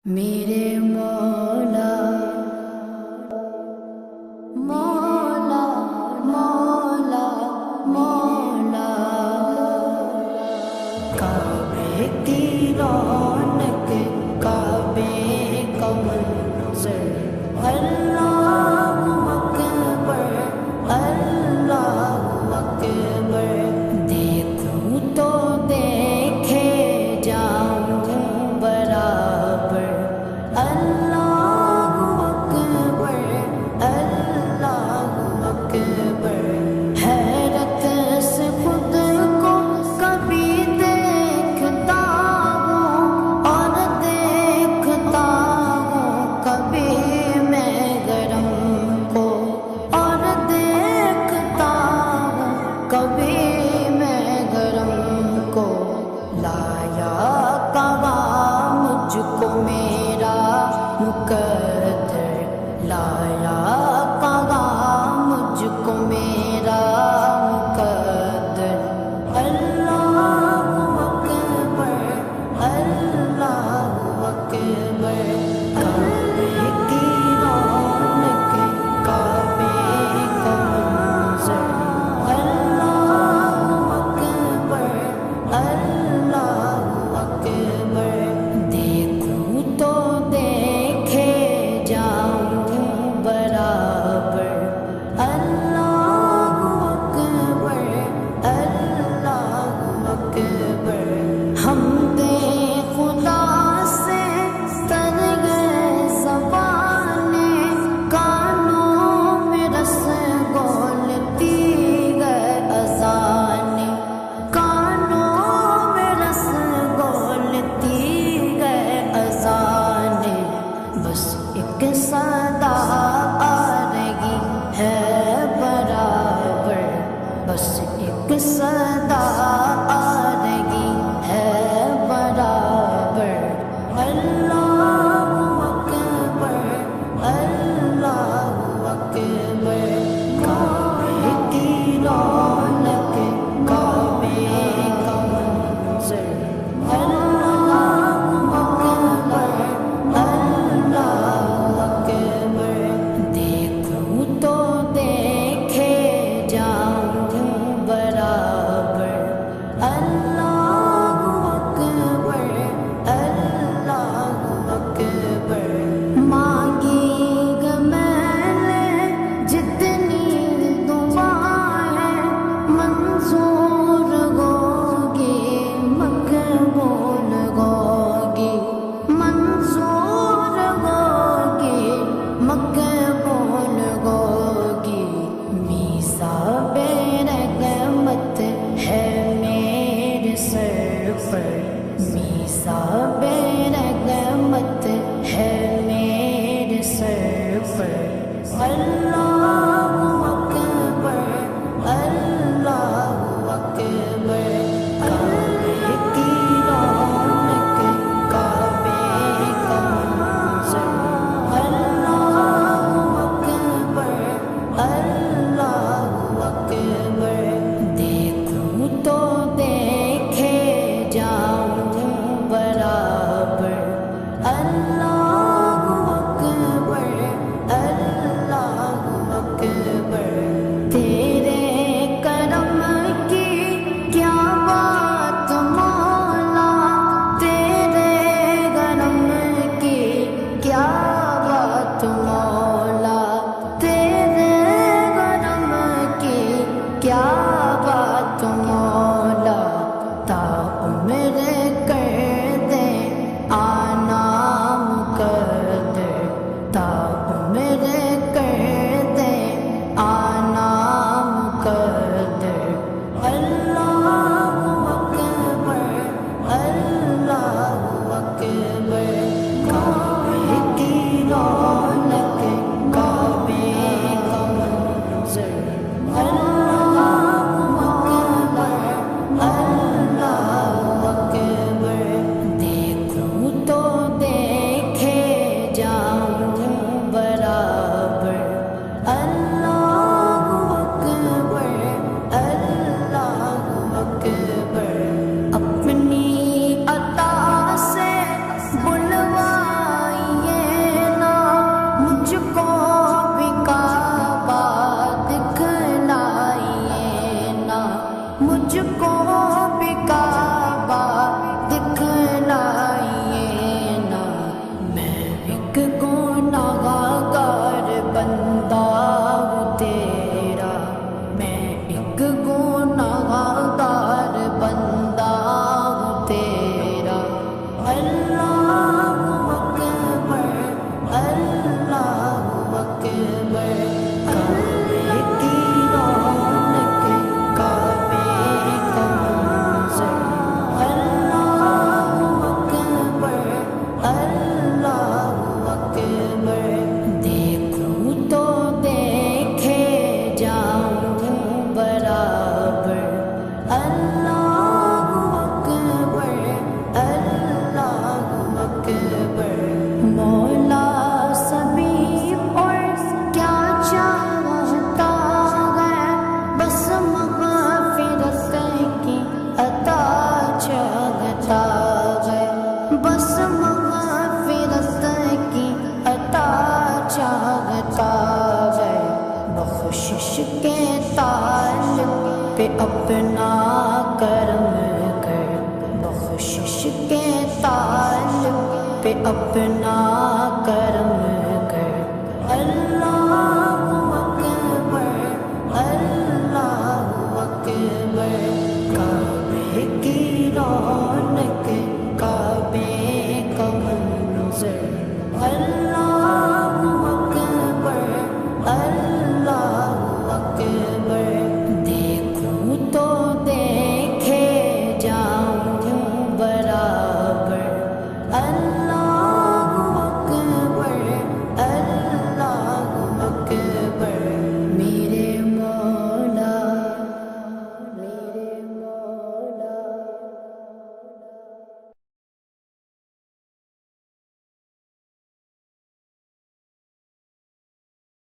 میرے مولا مولا مولا مولا کعبے کی رونق کعبے کا منظر اللہ اکبر اللہ اکبر دیکھوں تو دیکھے جاؤں برابر اللہ اکبر اللہ اکبر حیرت سے خود کو کبھی دیکھتا ہوں اور دیکھتا ہوں کبھی میں گرم کو اور دیکھتا ہوں کبھی میں گرم کو لایا کہاں مجھ کو میرا مقدر لایا کہاں مجھ کو میرا مقدر اللہ اکبر اللہ اکبر کعبے کی رونق کعبے کا منظر اللہ اکبر اللہ اکبر دیکھوں تو دیکھے جاؤں برابر اللہ اکبر اللہ اکبر ہم دے خدا سے تر گئے زبانیں کانوں میں رس گولتی گئے اذانیں کانوں میں رس گولتی گئے اذانیں بس ایک صدا آ رہی ہے برابر بس ایک صدا آ رہی ہے برابر اللہ اکبر اللہ اکبر کعبے کی رونق کعبے کا منظر اللہ اکبر اللہ اکبر دیکھوں تو دیکھے جاؤں برابر اللہ اکبر اللہ اکبر مانگی گا میں نے جتنی دعائیں منظور ہوگی مقبول ہوگی منظور ہوگی مقبول ہوگی میثاق رحمت ہے میرے سر پر میثاق رحمت ہے میرے سر پر اللہ اکبر اللہ اکبر کعبے کی رونق کعبے کا منظر اللہ اکبر اللہ اکبر دیکھوں تو دیکھے جاؤں برابر اللہ اکبر اللہ اکبر تیرے کرم کی کیا بات مولا تیرے کرم کی کیا بات مولا تیرے کرم کی کیا بات مولا تا عمر کر دے آنا مولا سبھی اور کیا چاہتا ہے، بس مغفرت کی عطا چاہتا ہے، بس مغفرت کی عطا چاہتا ہے، بخشش کے تعلق پہ اپنا کرم کر، بخشش کے تعلق پہ اپنا کرم کر۔ اللہ اکبر، اللہ اکبر، کعبے کی رونق، کعبے کا منظر، اللہ